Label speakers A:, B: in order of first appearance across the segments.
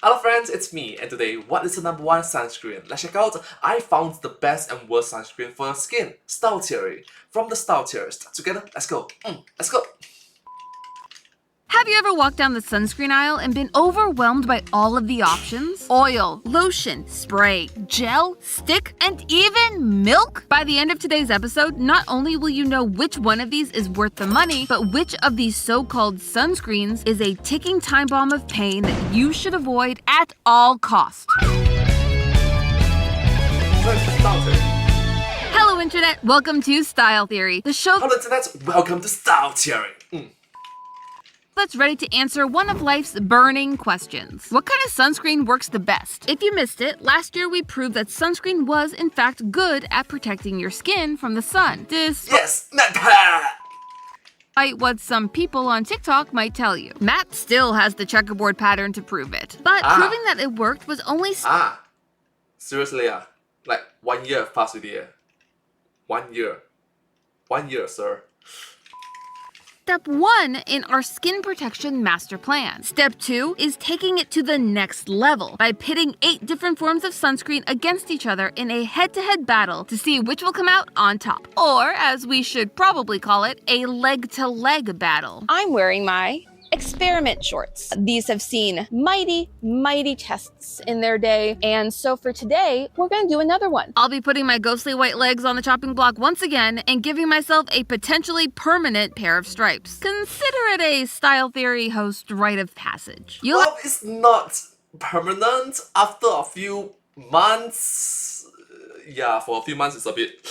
A: Hello friends, it's me, and today, what is the number one sunscreen? Let's check out. I found the best and worst sunscreen for your skin. Style theory. From the style theorist. Together, let's go. Let's go.
B: Have you ever walked down the sunscreen aisle and been overwhelmed by all of the options? Oil, lotion, spray, gel, stick, and even milk? By the end of today's episode, not only will you know which one of these is worth the money, but which of these so-called sunscreens is a ticking time bomb of pain that you should avoid at all costs. Hello Internet, welcome to Style Theory, the show
A: Hello Internet, welcome to Style Theory.
B: that's ready to answer one of life's burning questions. What kind of sunscreen works the best? If you missed it, last year we proved that sunscreen was in fact good at protecting your skin from the sun.
A: Yes,
B: Despite what some people on TikTok might tell you. Matt still has the checkerboard pattern to prove it. But proving that it worked was only
A: seriously, like 1 year past with you. 1 year. 1 year, sir.
B: Step 1 in our skin protection master plan. Step 2 is taking it to the next level by pitting 8 different forms of sunscreen against each other in a head-to-head battle to see which will come out on top. Or, as we should probably call it, a leg-to-leg battle.
C: I'm wearing my experiment shorts. These have seen mighty tests in their day, and so for today, we're gonna do another one.
B: I'll be putting my ghostly white legs on the chopping block once again and giving myself a potentially permanent pair of stripes. Consider it a Style Theory host rite of passage.
A: Love is not permanent after a few months. Yeah, for a few months it's a bit...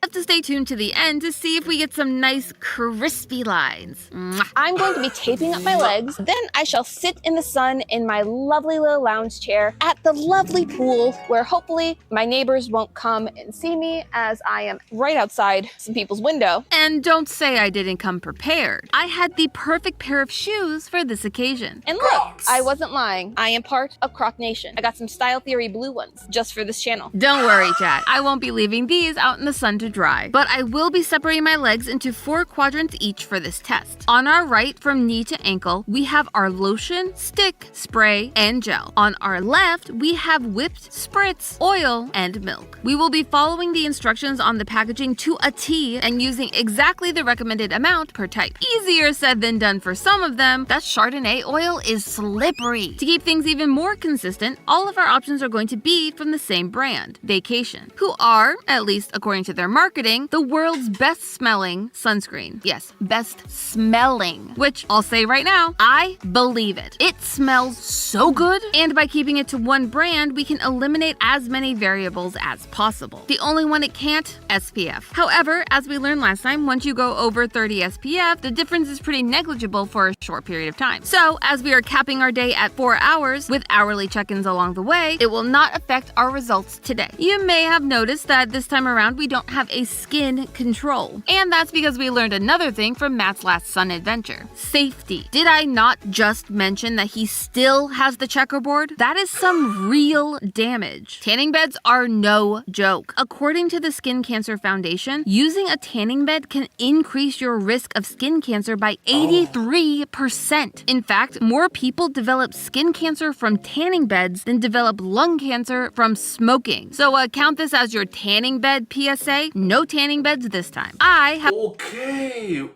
B: Have to stay tuned to the end to see if we get some nice crispy lines. Mwah.
C: I'm going to be taping up my legs, then I shall sit in the sun in my lovely little lounge chair at the lovely pool where hopefully my neighbors won't come and see me as I am right outside some people's window.
B: And don't say I didn't come prepared. I had the perfect pair of shoes for this occasion.
C: And look, I wasn't lying. I am part of Croc Nation. I got some Style Theory blue ones just for this channel.
B: Don't worry, chat. I won't be leaving these out in the sun to dry, but I will be separating my legs into 4 quadrants each for this test. On our right, from knee to ankle, we have our lotion, stick, spray, and gel. On our left, we have whipped, spritz, oil, and milk. We will be following the instructions on the packaging to a T and using exactly the recommended amount per type. Easier said than done for some of them. That Chardonnay oil is slippery. To keep things even more consistent, all of our options are going to be from the same brand, Vacation, who are, at least according to their marketing, the world's best smelling sunscreen. Yes, best smelling, which I'll say right now, I believe it. It smells so good, and by keeping it to one brand, we can eliminate as many variables as possible. The only one it can't, SPF. However, as we learned last time, once you go over 30 SPF, the difference is pretty negligible for a short period of time. So, as we are capping our day at 4 hours, with hourly check-ins along the way, it will not affect our results today. You may have noticed that this time around, we don't have a skin control. And that's because we learned another thing from Matt's last sun adventure. Safety. Did I not just mention that he still has the checkerboard? That is some real damage. Tanning beds are no joke. According to the Skin Cancer Foundation, using a tanning bed can increase your risk of skin cancer by 83%. In fact, more people develop skin cancer from tanning beds than develop lung cancer from smoking. So count this as your tanning bed PSA. No tanning beds this time. I
A: Okay,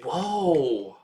A: whoa.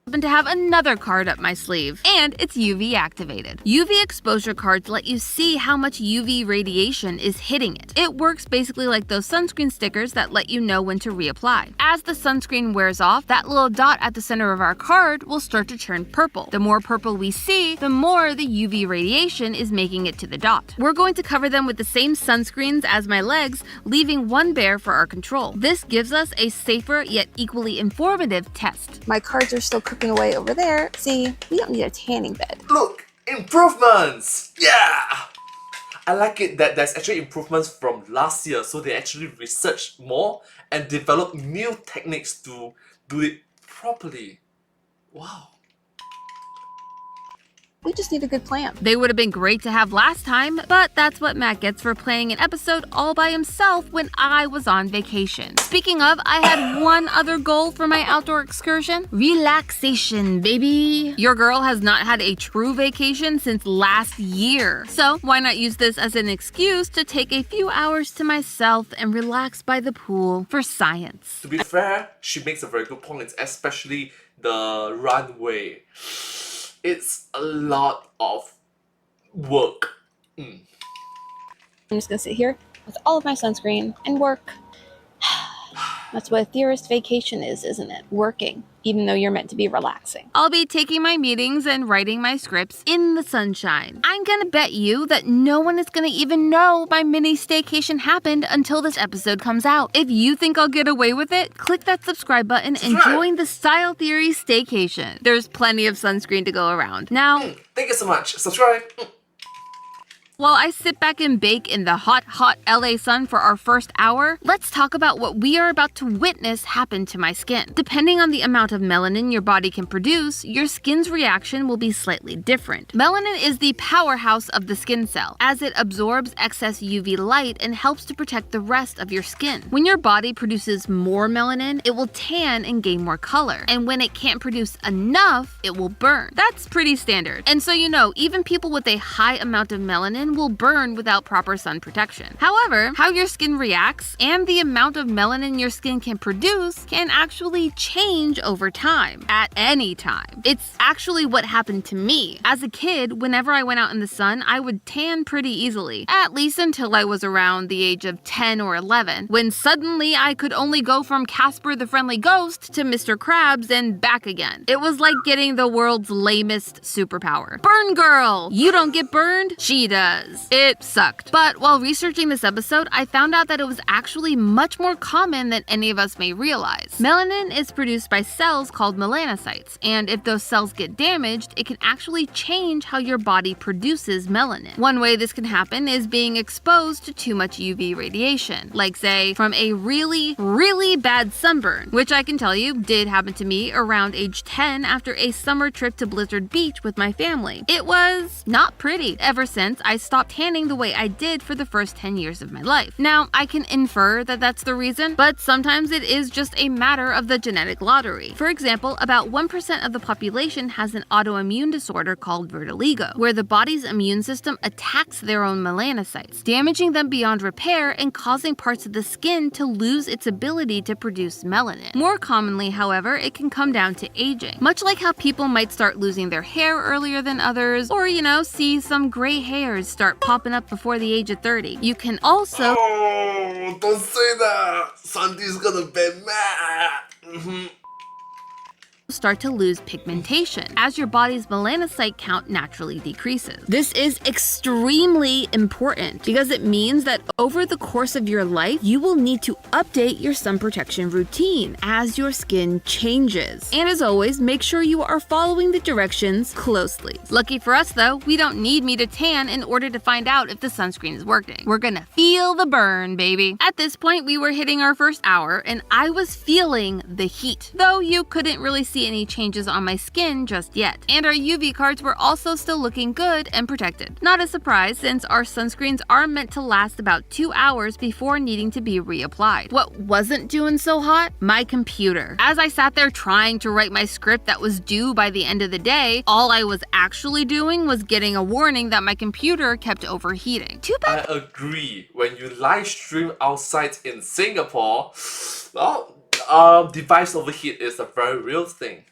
B: happen to have another card up my sleeve, and it's UV activated. UV exposure cards let you see how much UV radiation is hitting it. It works basically like those sunscreen stickers that let you know when to reapply. As the sunscreen wears off, that little dot at the center of our card will start to turn purple. The more purple we see, the more the UV radiation is making it to the dot. We're going to cover them with the same sunscreens as my legs, leaving one bare for our control. This gives us a safer yet equally informative test.
C: My cards are still cooking away over there. See, we don't need a tanning bed.
A: Look, improvements! Yeah! I like it that there's actually improvements from last year, so they actually researched more and developed new techniques to do it properly. Wow.
C: We just need a good plan.
B: They would have been great to have last time, but that's what Matt gets for playing an episode all by himself when I was on vacation. Speaking of, I had one other goal for my outdoor excursion. Relaxation, baby. Your girl has not had a true vacation since last year. So why not use this as an excuse to take a few hours to myself and relax by the pool for science.
A: To be fair, she makes a very good point, especially the runway. It's a lot of work.
C: I'm just gonna sit here with all of my sunscreen and work. That's what a theorist vacation is, isn't it? Working, even though you're meant to be relaxing.
B: I'll be taking my meetings and writing my scripts in the sunshine. I'm gonna bet you that no one is gonna even know my mini staycation happened until this episode comes out. If you think I'll get away with it, click that subscribe button and join the Style Theory Staycation. There's plenty of sunscreen to go around. Now,
A: Thank you so much. Subscribe.
B: while I sit back and bake in the hot, hot LA sun for our first hour, let's talk about what we are about to witness happen to my skin. Depending on the amount of melanin your body can produce, your skin's reaction will be slightly different. Melanin is the powerhouse of the skin cell, as it absorbs excess UV light and helps to protect the rest of your skin. When your body produces more melanin, it will tan and gain more color. And when it can't produce enough, it will burn. That's pretty standard. And so you know, even people with a high amount of melanin will burn without proper sun protection. However, how your skin reacts and the amount of melanin your skin can produce can actually change over time, at any time. It's actually what happened to me. As a kid, whenever I went out in the sun, I would tan pretty easily, at least until I was around the age of 10 or 11, when suddenly I could only go from Casper the Friendly Ghost to Mr. Krabs and back again. It was like getting the world's lamest superpower. Burn girl! You don't get burned, she does. It sucked. But while researching this episode, I found out that it was actually much more common than any of us may realize. Melanin is produced by cells called melanocytes, and if those cells get damaged, it can actually change how your body produces melanin. One way this can happen is being exposed to too much UV radiation, like say, from a really, really bad sunburn, which I can tell you did happen to me around age 10 after a summer trip to Blizzard Beach with my family. It was not pretty. Ever since, I stopped tanning the way I did for the first 10 years of my life. Now, I can infer that that's the reason, but sometimes it is just a matter of the genetic lottery. For example, about 1% of the population has an autoimmune disorder called vitiligo, where the body's immune system attacks their own melanocytes, damaging them beyond repair and causing parts of the skin to lose its ability to produce melanin. More commonly, however, it can come down to aging. Much like how people might start losing their hair earlier than others, or, see some gray hairs start popping up before the age of 30. You can also
A: Don't say that. Sandy's gonna be mad.
B: start to lose pigmentation as your body's melanocyte count naturally decreases. This is extremely important because it means that over the course of your life, you will need to update your sun protection routine as your skin changes. And as always, make sure you are following the directions closely. Lucky for us though, we don't need me to tan in order to find out if the sunscreen is working. We're gonna feel the burn, baby. At this point, we were hitting our first hour and I was feeling the heat, though you couldn't really see any changes on my skin just yet. And our UV cards were also still looking good and protected. Not a surprise since our sunscreens are meant to last about 2 hours before needing to be reapplied. What wasn't doing so hot? My computer. As I sat there trying to write my script that was due by the end of the day, all I was actually doing was getting a warning that my computer kept overheating. Too bad.
A: I agree. When you live stream outside in Singapore, well, device overheat is a very real thing.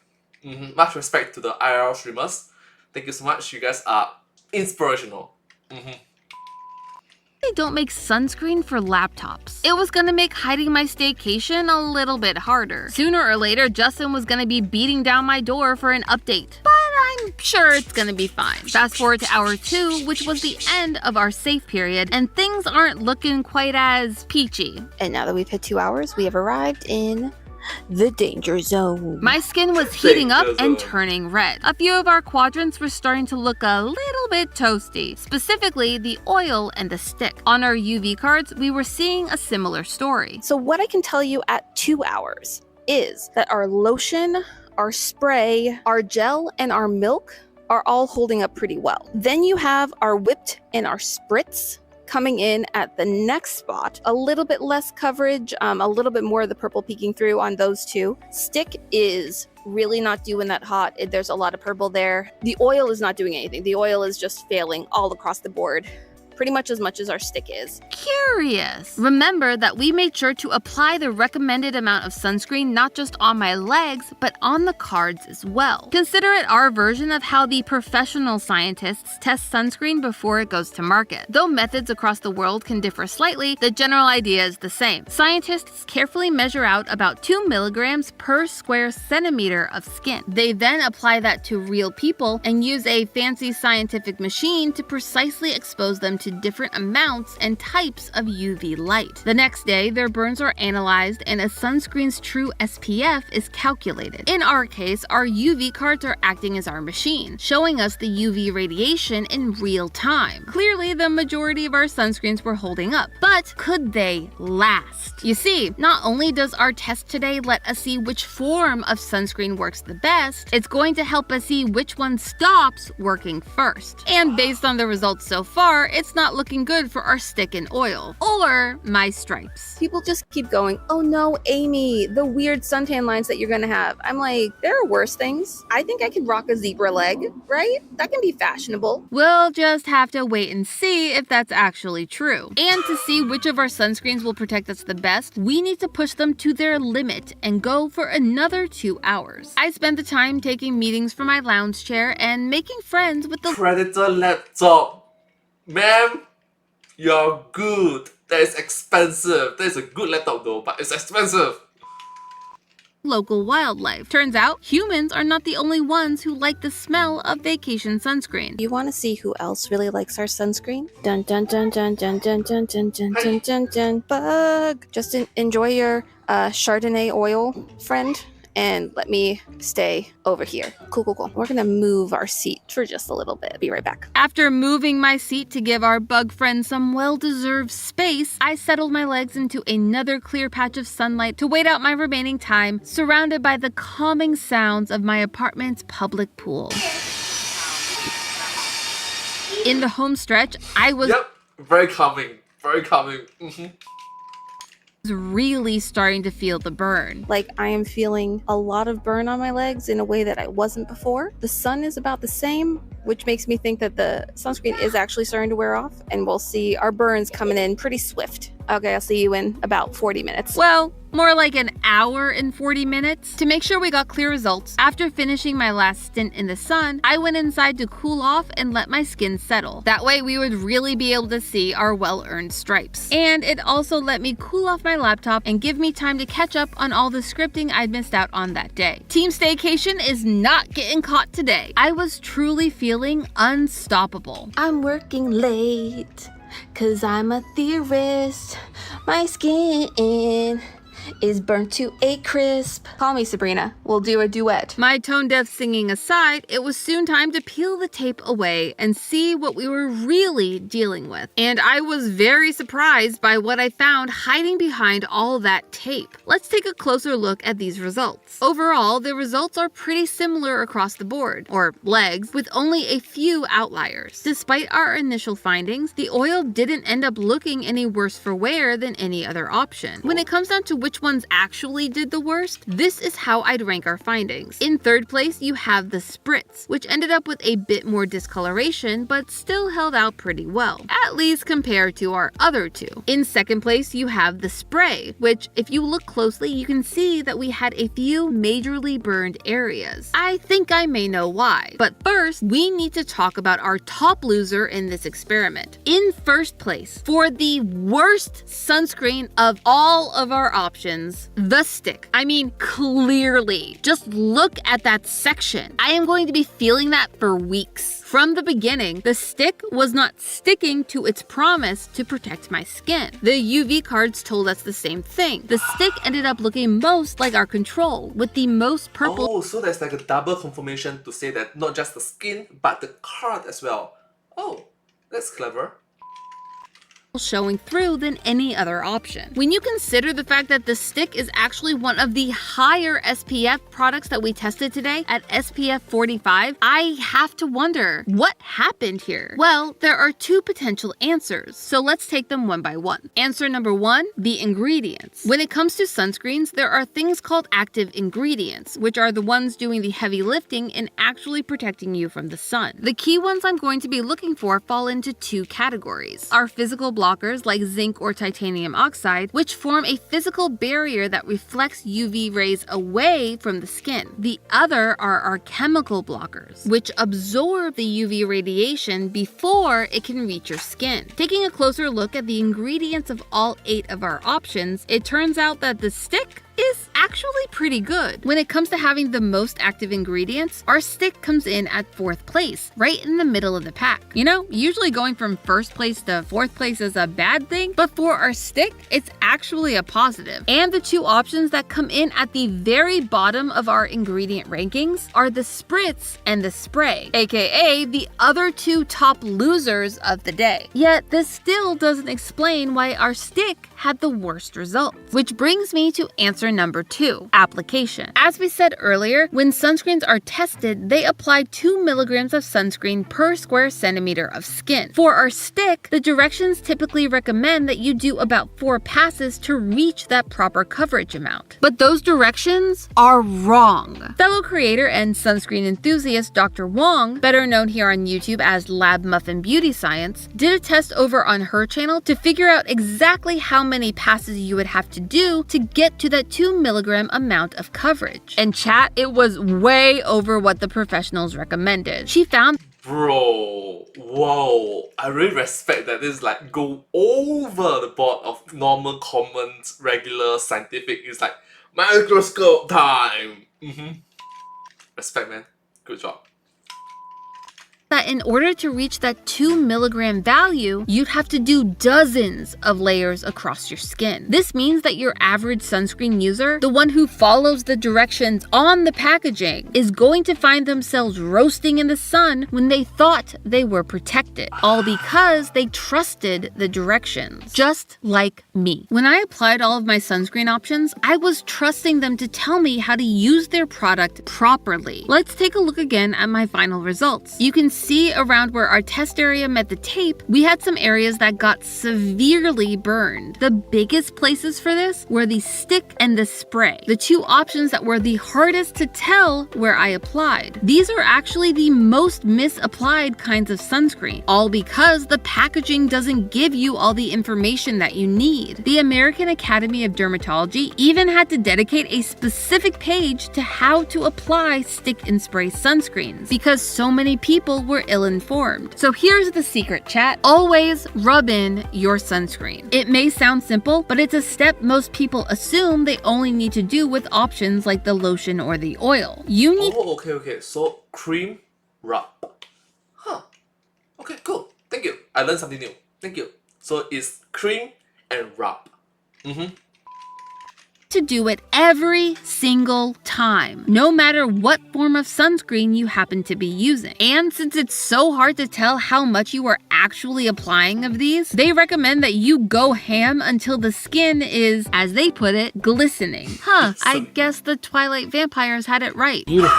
A: Much respect to the IRL streamers. Thank you so much. You guys are inspirational.
B: They don't make sunscreen for laptops. It was gonna make hiding my staycation a little bit harder. Sooner or later, Justin was gonna be beating down my door for an update. But I'm sure it's gonna be fine. Fast forward to hour 2, which was the end of our safe period, and things aren't looking quite as peachy.
C: And now that we've hit 2 hours, we have arrived in the danger zone.
B: My skin was heating up and turning red. A few of our quadrants were starting to look a little bit toasty, specifically the oil and the stick. On our UV cards, we were seeing a similar story.
C: So what I can tell you at 2 hours is that our lotion, our spray, our gel, and our milk are all holding up pretty well. Then you have our whipped and our spritz coming in at the next spot. A little bit less coverage, a little bit more of the purple peeking through on those two. Stick is really not doing that hot. There's a lot of purple there. The oil is not doing anything. The oil is just failing all across the board, pretty much as our stick is.
B: Curious. Remember that we made sure to apply the recommended amount of sunscreen not just on my legs, but on the cards as well. Consider it our version of how the professional scientists test sunscreen before it goes to market. Though methods across the world can differ slightly, the general idea is the same. Scientists carefully measure out about 2 milligrams per square centimeter of skin. They then apply that to real people and use a fancy scientific machine to precisely expose them to different amounts and types of UV light. The next day, their burns are analyzed and a sunscreen's true SPF is calculated. In our case, our UV cards are acting as our machine, showing us the UV radiation in real time. Clearly, the majority of our sunscreens were holding up, but could they last? You see, not only does our test today let us see which form of sunscreen works the best, it's going to help us see which one stops working first. And based on the results so far, it's not looking good for our stick and oil, or my stripes.
C: People just keep going, oh no, Amy, the weird suntan lines that you're gonna have. I'm like, there are worse things. I think I can rock a zebra leg, right? That can be fashionable.
B: We'll just have to wait and see if that's actually true. And to see which of our sunscreens will protect us the best, we need to push them to their limit and go for another 2 hours. I spent the time taking meetings from my lounge chair and making friends with the
A: Predator laptop. Ma'am, you're good. That is expensive. That is a good laptop though, but it's expensive.
B: local wildlife. Turns out, humans are not the only ones who like the smell of vacation sunscreen.
C: You want to see who else really likes our sunscreen? Dun dun dun dun dun dun dun dun dun dun dun dun. Bug. Just enjoy your Chardonnay oil, friend, and let me stay over here. Cool, cool, cool. We're gonna move our seat for just a little bit. Be right back.
B: After moving my seat to give our bug friend some well-deserved space, I settled my legs into another clear patch of sunlight to wait out my remaining time, surrounded by the calming sounds of my apartment's public pool. In the home stretch, I was
A: very calming. Very calming.
B: really starting to feel the burn.
C: Like, I am feeling a lot of burn on my legs in a way that I wasn't before. The sun is about the same, which makes me think that the sunscreen is actually starting to wear off, and we'll see our burns coming in pretty swift. Okay, I'll see you in about 40 minutes.
B: Well, more like an hour and 40 minutes. To make sure we got clear results, after finishing my last stint in the sun, I went inside to cool off and let my skin settle. That way we would really be able to see our well-earned stripes. And it also let me cool off my laptop and give me time to catch up on all the scripting I'd missed out on that day. Team Staycation is not getting caught today. I was truly feeling unstoppable.
C: I'm working late, 'cause I'm a theorist. My skin is burnt to a crisp. Call me Sabrina. We'll do a duet.
B: My tone-deaf singing aside, it was soon time to peel the tape away and see what we were really dealing with. And I was very surprised by what I found hiding behind all that tape. Let's take a closer look at these results. Overall, the results are pretty similar across the board, or legs, with only a few outliers. Despite our initial findings, the oil didn't end up looking any worse for wear than any other option. When it comes down to which ones actually did the worst, this is how I'd rank our findings. In third place, you have the spritz, which ended up with a bit more discoloration, but still held out pretty well, at least compared to our other two. In second place, you have the spray, which, if you look closely, you can see that we had a few majorly burned areas. I think I may know why, but first, we need to talk about our top loser in this experiment. In first place, for the worst sunscreen of all of our options, the stick. I mean, clearly. Just look at that section. I am going to be feeling that for weeks. From the beginning, the stick was not sticking to its promise to protect my skin. The UV cards told us the same thing. The stick ended up looking most like our control, with the most purple.
A: Oh, so there's like a double confirmation to say that not just the skin, but the card as well. Oh, that's clever.
B: showing through than any other option. When you consider the fact that the stick is actually one of the higher SPF products that we tested today at SPF 45, I have to wonder, what happened here? Well, there are two potential answers, so let's take them one by one. Answer number one, the ingredients. When it comes to sunscreens, there are things called active ingredients, which are the ones doing the heavy lifting and actually protecting you from the sun. The key ones I'm going to be looking for fall into two categories. Our physical blockers like zinc or titanium oxide, which form a physical barrier that reflects UV rays away from the skin. The other are our chemical blockers, which absorb the UV radiation before it can reach your skin. Taking a closer look at the ingredients of all 8 of our options, it turns out that the stick is actually pretty good. When it comes to having the most active ingredients, our stick comes in at 4th place, right in the middle of the pack. You know, usually going from 1st place to 4th place is a bad thing, but for our stick, it's actually a positive. And the two options that come in at the very bottom of our ingredient rankings are the spritz and the spray, aka the other two top losers of the day. Yet this still doesn't explain why our stick had the worst results. Which brings me to answer number 2, application. As we said earlier, when sunscreens are tested, they apply 2 milligrams of sunscreen per square centimeter of skin. For our stick, the directions typically recommend that you do about 4 passes to reach that proper coverage amount. But those directions are wrong. Fellow creator and sunscreen enthusiast Dr. Wong, better known here on YouTube as Lab Muffin Beauty Science, did a test over on her channel to figure out exactly how many passes you would have to do to get to that 2 milligram amount of coverage. And chat, it was way over what the professionals recommended. She found
A: Bro, whoa, I really respect that this like go over the board of normal, common, regular, scientific. It's like microscope time. Respect, man. Good job.
B: that in order to reach that 2 milligram value, you'd have to do dozens of layers across your skin. This means that your average sunscreen user, the one who follows the directions on the packaging, is going to find themselves roasting in the sun when they thought they were protected, all because they trusted the directions, just like me. When I applied all of my sunscreen options, I was trusting them to tell me how to use their product properly. Let's take a look again at my final results. You can see around where our test area met the tape, we had some areas that got severely burned. The biggest places for this were the stick and the spray, the two options that were the hardest to tell where I applied. These are actually the most misapplied kinds of sunscreen, all because the packaging doesn't give you all the information that you need. The American Academy of Dermatology even had to dedicate a specific page to how to apply stick and spray sunscreens because so many people were ill-informed. So here's the secret, chat. Always rub in your sunscreen. It may sound simple, but it's a step most people assume they only need to do with options like the lotion or the oil. You need
A: okay. So cream, rub. Huh. Okay, cool. Thank you. I learned something new. Thank you. So it's cream and rub.
B: to do it every single time, no matter what form of sunscreen you happen to be using. And since it's so hard to tell how much you are actually applying of these, they recommend that you go ham until the skin is, as they put it, glistening. I guess the Twilight vampires had it right.
D: Beautiful.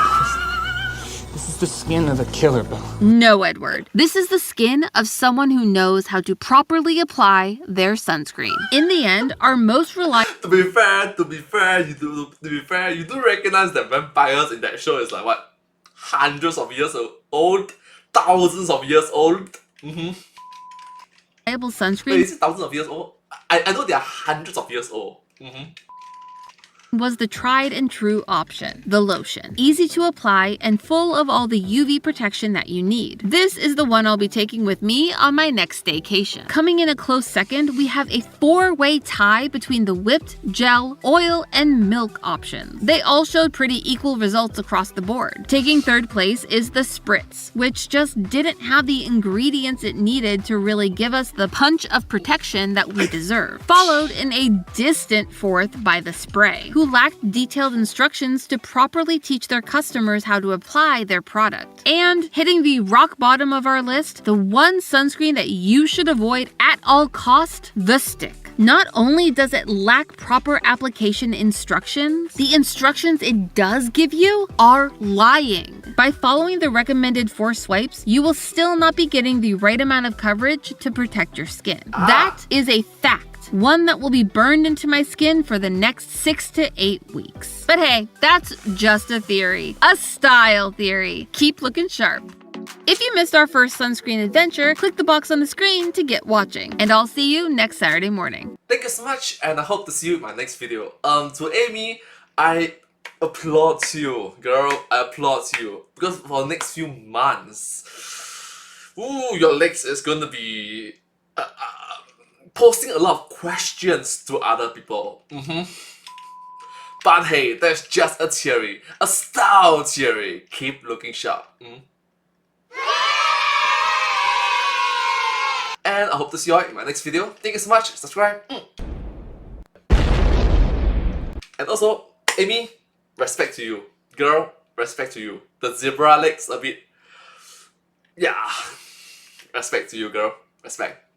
D: This is the skin of a killer, Bill.
B: No, Edward. This is the skin of someone who knows how to properly apply their sunscreen. In the end, our most reliable...
A: To be fair, you do recognize that vampires in that show is like what? Hundreds of years old? Thousands of years old?
B: sunscreen
A: Wait, is it thousands of years old? I know they are hundreds of years old.
B: was the tried and true option, the lotion. Easy to apply and full of all the UV protection that you need. This is the one I'll be taking with me on my next staycation. Coming in a close second, we have a 4-way tie between the whipped, gel, oil, and milk options. They all showed pretty equal results across the board. Taking third place is the spritz, which just didn't have the ingredients it needed to really give us the punch of protection that we deserve. Followed in a distant fourth by the spray, who lacked detailed instructions to properly teach their customers how to apply their product. And hitting the rock bottom of our list, the one sunscreen that you should avoid at all costs, the stick. Not only does it lack proper application instructions, the instructions it does give you are lying. By following the recommended 4 swipes, you will still not be getting the right amount of coverage to protect your skin. That is a fact, one that will be burned into my skin for the next 6 to 8 weeks. But hey, that's just a theory, a style theory. Keep looking sharp. If you missed our first sunscreen adventure, click the box on the screen to get watching, and I'll see you next Saturday morning.
A: Thank you so much, and I hope to see you in my next video. To Amy, I applaud you, girl. I applaud you, because for the next few months, your legs is going to be posting a lot of questions to other people. But hey, that's just a theory, a style theory. Keep looking sharp. And I hope to see you all in my next video. Thank you so much. Subscribe. And also, Amy, respect to you. Girl, respect to you. The zebra legs a bit... Yeah. Respect to you, girl. Respect.